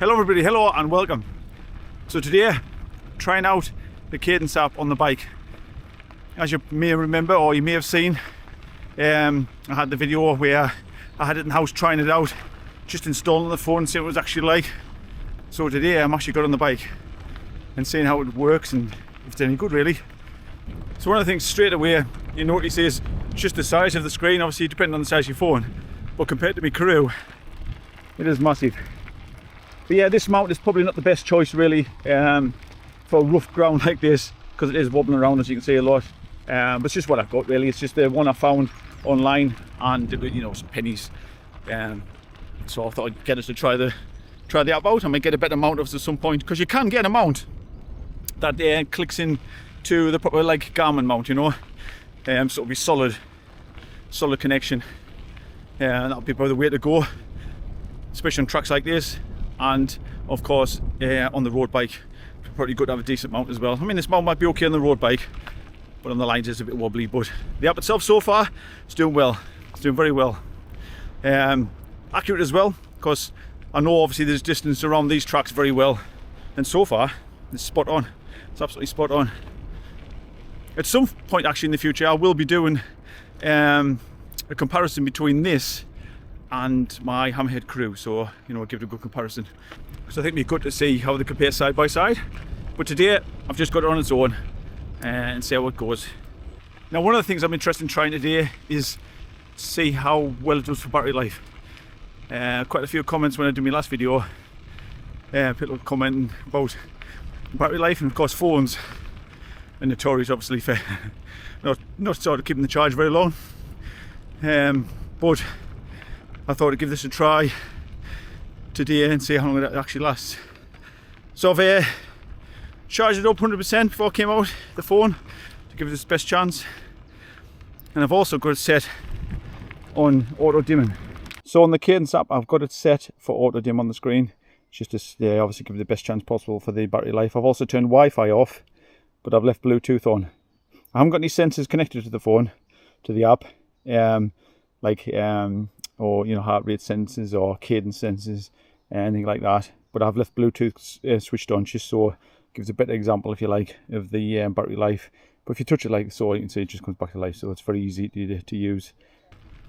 Hello everybody, hello and welcome. So today, trying out the Cadence app on the bike. As you may remember, or you may have seen, I had the video where I had it in the house trying it out, just installing the phone and seeing what it was actually like. So today I'm actually got on the bike and seeing how it works and if it's any good really. So one of the things straight away you notice is just the size of the screen, obviously depending on the size of your phone, but compared to my Crew, it is massive. But yeah, this mount is probably not the best choice really for rough ground like this, because it is wobbling around as you can see a lot. But it's just what I've got really. It's just the one I found online, and you know, some pennies. So I thought I'd get us to try the app out. I might get a better mount of it at some point, because you can get a mount that clicks in to the proper like Garmin mount, you know. So it'll be solid connection. And that'll be probably the way to go, especially on tracks like this. And of course on the road bike, probably good to have a decent mount as well. I mean, this mount might be okay on the road bike, but on the lines it's a bit wobbly. But the app itself so far is doing well. It's doing very well. Accurate as well, because I know obviously there's distance around these tracks very well, and so far it's spot on. It's absolutely spot on. At some point actually in the future I will be doing a comparison between this and my Hammerhead Crew, so you know, I'll give it a good comparison. So I think it'd be good to see how they compare side by side. But today I've just got it on its own and see how it goes. Now one of the things I'm interested in trying today is see how well it does for battery life. Quite a few comments when I did my last video, people commenting about battery life, and of course phones are notorious obviously for not sort of keeping the charge very long. But I thought I'd give this a try today and see how long it actually lasts. So I've charged it up 100% before I came out the phone to give it its best chance, and I've also got it set on auto dimming. So on the Cadence app I've got it set for auto dim on the screen, just to obviously give it the best chance possible for the battery life. I've also turned Wi-Fi off, but I've left Bluetooth on. I haven't got any sensors connected to the phone, to the app, or you know, heart rate sensors or cadence sensors, anything like that. But I've left Bluetooth switched on, just so it gives a better example, if you like, of the battery life. But if you touch it like so, you can see it just comes back to life, so it's very easy to use.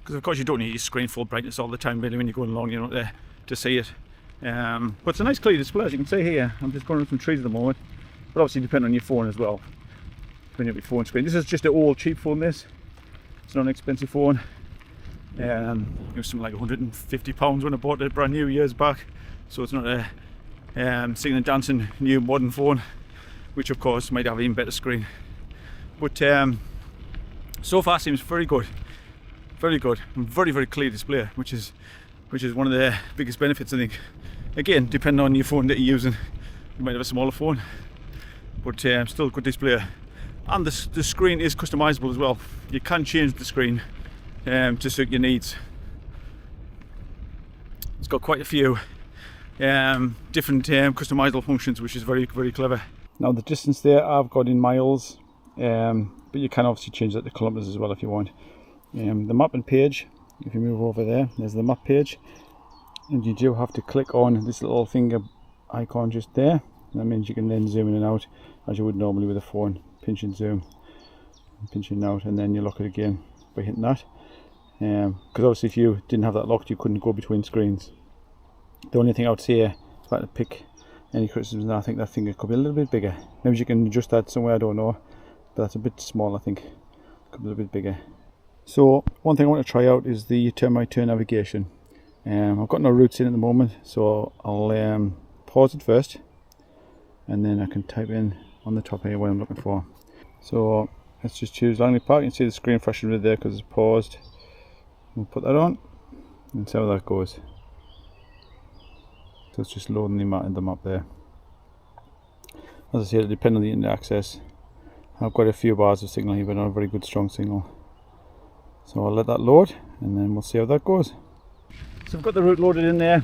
Because of course you don't need your screen full brightness all the time really when you're going along, you know, to see it. But it's a nice clear display, as you can see here. I'm just going around some trees at the moment, but obviously depending on your phone as well, depending on your phone screen. This is just an old cheap phone, this. It's not an expensive phone. It was something like £150 when I bought it brand new years back, so it's not a singing and dancing new modern phone, which of course might have an even better screen. But so far seems very good, and very clear display, which is one of the biggest benefits I think. Again, depending on your phone that you're using, you might have a smaller phone, but still a good display. And the screen is customizable as well. You can change the screen to suit your needs. It's got quite a few different customizable functions, which is very clever. Now the distance there I've got in miles, but you can obviously change that to kilometers as well if you want. The mapping page, if you move over there's the map page, and you do have to click on this little finger icon just there. That means you can then zoom in and out as you would normally with a phone. Pinch and zoom, pinching out, and then you lock it again by hitting that. Because obviously if you didn't have that locked, you couldn't go between screens. The only thing I would say, if I had to pick any criticisms, I think that finger could be a little bit bigger. Maybe you can adjust that somewhere, I don't know, but that's a bit small. I think could be a little bit bigger. So one thing I want to try out is the turn by turn navigation. I've got no routes in at the moment, so I'll pause it first, and then I can type in on the top here what I'm looking for. So let's just choose Langley Park. You can see the screen flashing right there because it's paused. We'll put that on and see how that goes. So it's just loading the map there. As I said, it depends on the internet access. I've got a few bars of signal here, but not a very good strong signal. So I'll let that load and then we'll see how that goes. So I've got the route loaded in there.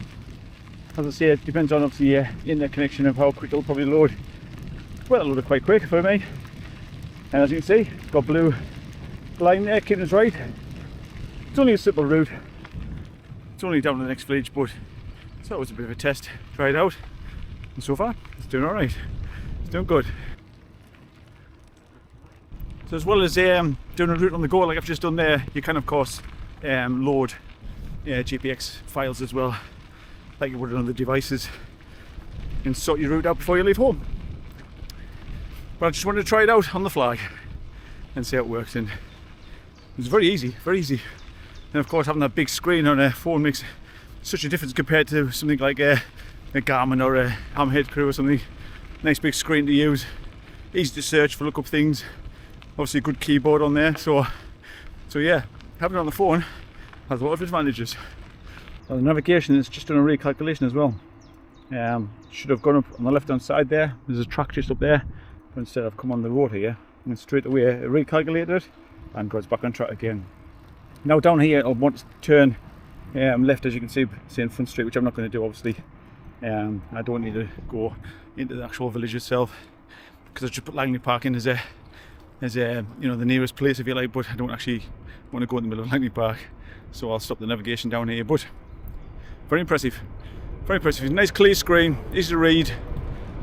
As I say, it depends on obviously your internet connection of how quick it'll probably load. Well, it loaded quite quick for me. And as you can see, it's got blue line there, keeping us right. It's only a simple route. It's only down to the next village, but So it was a bit of a test, try it out, and so far it's doing alright, it's doing good. So as well as doing a route on the go like I've just done there, you can of course load GPX files as well, like you would on other devices, and sort your route out before you leave home. But I just wanted to try it out on the fly and see how it works, and it's very easy, very easy. And of course having that big screen on a phone makes such a difference compared to something like a Garmin or a Hammerhead Crew or something. Nice big screen to use, easy to search for, look up things, obviously a good keyboard on there, so yeah, having it on the phone has a lot of advantages. Now the navigation is just done a recalculation as well. Should have gone up on the left hand side there, there's a track just up there, but instead I've come on the road here and straight away recalculated it and goes back on track again. Now down here I'll want to turn left, as you can see in Front Street, which I'm not going to do obviously. I don't need to go into the actual village itself because I just put Langley Park in as a you know, the nearest place if you like, but I don't actually want to go in the middle of Langley Park, so I'll stop the navigation down here. But very impressive, very impressive. Nice clear screen, easy to read,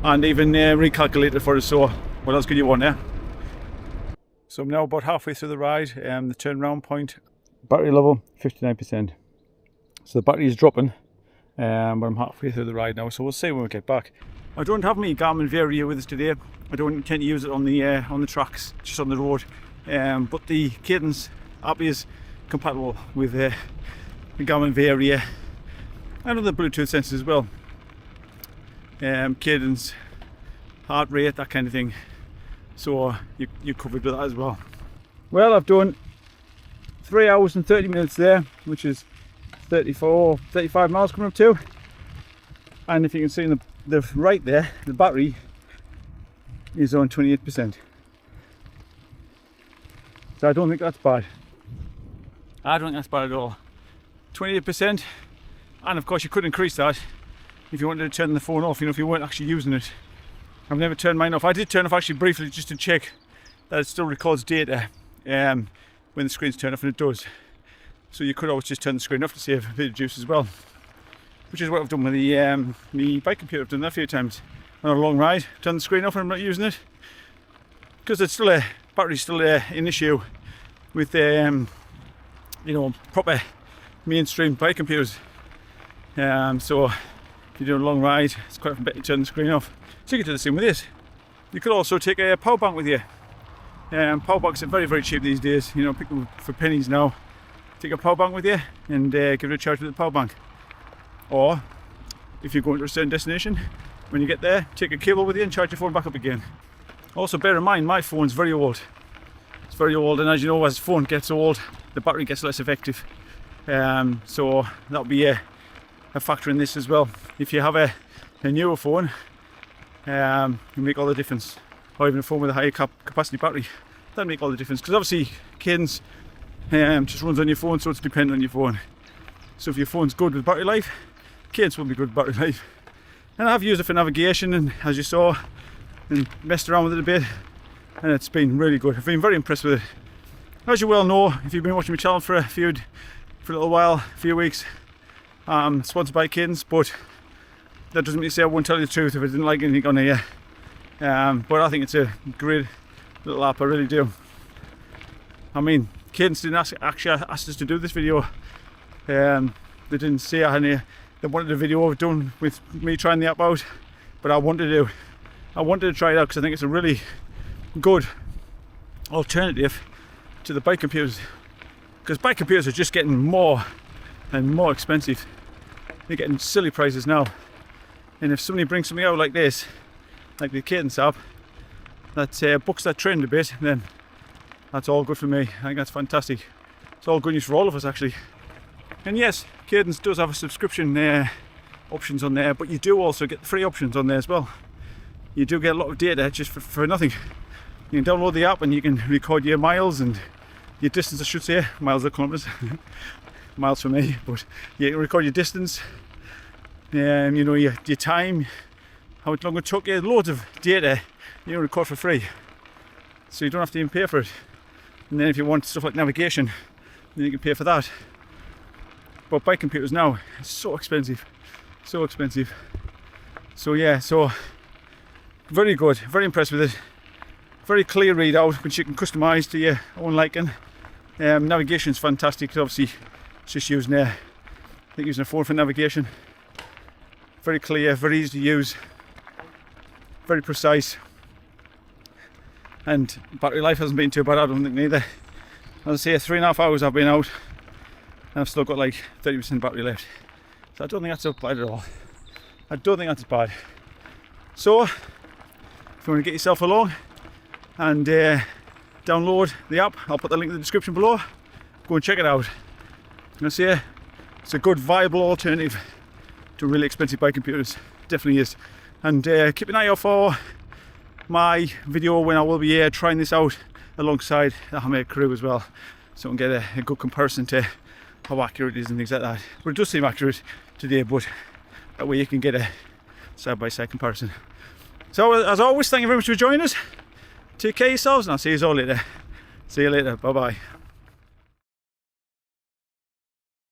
and even recalculated for us, so what else could you want there? So I'm now about halfway through the ride, the turnaround point, battery level 59%. So the battery is dropping, but I'm halfway through the ride now, so we'll see when we get back. I don't have my Garmin Varia with us today. I don't intend to use it on the tracks, just on the road. But the Cadence app is compatible with the Garmin Varia and other Bluetooth sensors as well. Cadence, heart rate, that kind of thing. So you're covered with that as well. Well, I've done 3 hours and 30 minutes there, which is 35 miles coming up to. And if you can see in the right there, the battery is on 28%. So I don't think that's bad. I don't think that's bad at all. 28%, and of course you could increase that if you wanted to turn the phone off, you know, if you weren't actually using it. I've never turned mine off. I did turn off actually briefly just to check that it still records data when the screen's turned off, and it does. So you could always just turn the screen off to save a bit of juice as well, which is what I've done with the bike computer. I've done that a few times on a long ride. Turn the screen off when I'm not using it, because it's still battery's still an issue with you know, proper mainstream bike computers. So if you're doing a long ride, it's quite often better to turn the screen off. So you can do the same with this. You could also take a power bank with you. Power banks are very, very cheap these days. You know, pick them for pennies now. Take a power bank with you and give it a charge with the power bank. Or if you're going to a certain destination, when you get there, take a cable with you and charge your phone back up again. Also bear in mind, my phone's very old. It's very old, and as you know, as the phone gets old, the battery gets less effective. So that'll be a factor in this as well. If you have a newer phone, you make all the difference. Or even a phone with a higher capacity battery, that'll make all the difference. Because obviously Cadence just runs on your phone, so it's dependent on your phone. So if your phone's good with battery life, Cadence will be good with battery life. And I've used it for navigation, and as you saw, and messed around with it a bit, and it's been really good. I've been very impressed with it. As you well know, if you've been watching my channel for a little while, a few weeks, sponsored by Cadence, but that doesn't mean to say I won't tell you the truth if I didn't like anything on here. But I think it's a great little app, I really do. I mean, Cadence didn't actually ask us to do this video. They didn't say they wanted a video done with me trying the app out, but I wanted to try it out because I think it's a really good alternative to the bike computers, because bike computers are just getting more and more expensive. They're getting silly prices now, and if somebody brings something out like this, like the Cadence app, that books that trend a bit, then that's all good for me. I think that's fantastic. It's all good news for all of us actually. And yes, Cadence does have a subscription options on there, but you do also get the free options on there as well. You do get a lot of data just for nothing. You can download the app and you can record your miles and your distance, I should say. Miles are kilometers. Miles for me, but you can record your distance, you know, your time, how long it took you, loads of data you can record for free. So you don't have to even pay for it. And then if you want stuff like navigation, then you can pay for that. But bike computers now, it's so expensive. So expensive. So yeah, so very good, very impressed with it. Very clear readout, which you can customise to your own liking. Navigation's fantastic. Obviously, it's just using I think using a phone for navigation. Very clear, very easy to use, very precise, and battery life hasn't been too bad. I don't think neither. As I say, 3.5 hours I've been out, and I've still got like 30% battery left. So I don't think that's so bad at all. I don't think that's bad. So, if you want to get yourself along and download the app, I'll put the link in the description below. Go and check it out. And I say it's a good, viable alternative to really expensive bike computers. Definitely is. And keep an eye out for my video when I will be trying this out alongside the Hammer crew as well, so we can get a good comparison to how accurate it is and things like that. But it does seem accurate today, but that way you can get a side-by-side comparison. So as always, thank you very much for joining us. Take care of yourselves, and I'll see you all later. See you later. Bye bye.